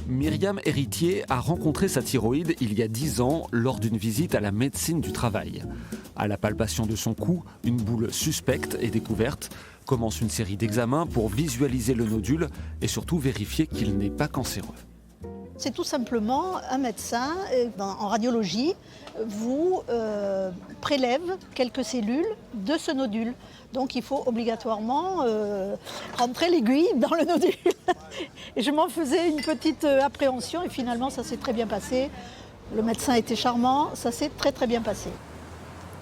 Myriam Héritier a rencontré sa thyroïde il y a 10 ans lors d'une visite à la médecine du travail. À la palpation de son cou, une boule suspecte est découverte. Commence une série d'examens pour visualiser le nodule et surtout vérifier qu'il n'est pas cancéreux. C'est tout simplement un médecin en radiologie vous prélève quelques cellules de ce nodule. Donc il faut obligatoirement rentrer l'aiguille dans le nodule. Et je m'en faisais une petite appréhension et finalement ça s'est très bien passé. Le médecin était charmant, ça s'est très très bien passé.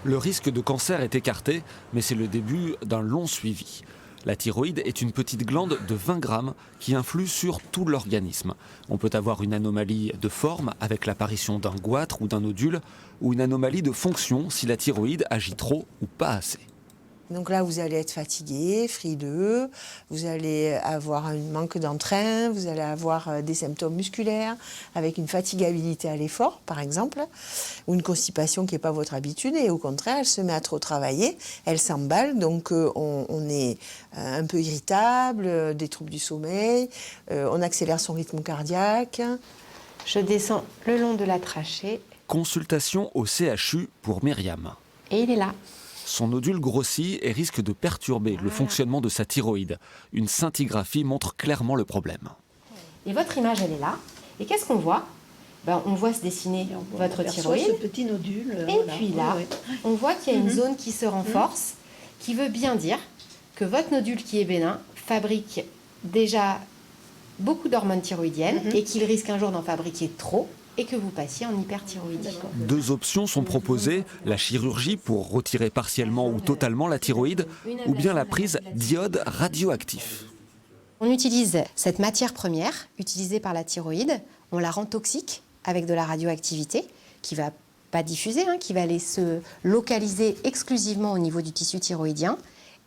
Le risque de cancer est écarté, mais c'est le début d'un long suivi. La thyroïde est une petite glande de 20 grammes qui influe sur tout l'organisme. On peut avoir une anomalie de forme avec l'apparition d'un goitre ou d'un nodule, ou une anomalie de fonction si la thyroïde agit trop ou pas assez. Donc là, vous allez être fatigué, frileux, vous allez avoir un manque d'entrain, vous allez avoir des symptômes musculaires avec une fatigabilité à l'effort, par exemple, ou une constipation qui n'est pas votre habitude et au contraire, elle se met à trop travailler, elle s'emballe, donc on est un peu irritable, des troubles du sommeil, on accélère son rythme cardiaque. Je descends le long de la trachée. Consultation au CHU pour Myriam. Et il est là. Son nodule grossit et risque de perturber le fonctionnement de sa thyroïde. Une scintigraphie montre clairement le problème. Et votre image, elle est là. Et qu'est-ce qu'on voit ? On voit se dessiner votre thyroïde. Ce petit nodule. Et puis là, on voit qu'il y a une zone qui se renforce, qui veut bien dire que votre nodule qui est bénin fabrique déjà beaucoup d'hormones thyroïdiennes et qu'il risque un jour d'en fabriquer trop et que vous passiez en hyperthyroïdie. 2 options sont proposées, la chirurgie pour retirer partiellement ou totalement la thyroïde, ou bien la prise d'iode radioactif. On utilise cette matière première utilisée par la thyroïde, on la rend toxique avec de la radioactivité qui ne va pas diffuser, qui va aller se localiser exclusivement au niveau du tissu thyroïdien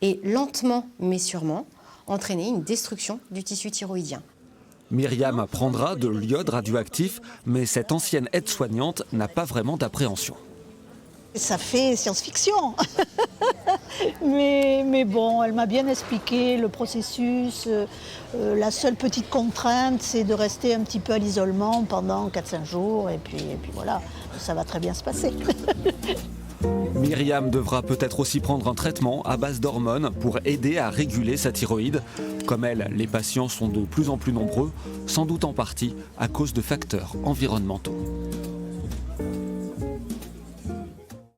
et lentement mais sûrement entraîner une destruction du tissu thyroïdien. Myriam prendra de l'iode radioactif, mais cette ancienne aide-soignante n'a pas vraiment d'appréhension. Ça fait science-fiction. mais bon, elle m'a bien expliqué le processus. La seule petite contrainte, c'est de rester un petit peu à l'isolement pendant 4-5 jours. Et puis voilà, ça va très bien se passer. Myriam devra peut-être aussi prendre un traitement à base d'hormones pour aider à réguler sa thyroïde. Comme elle, les patients sont de plus en plus nombreux, sans doute en partie à cause de facteurs environnementaux.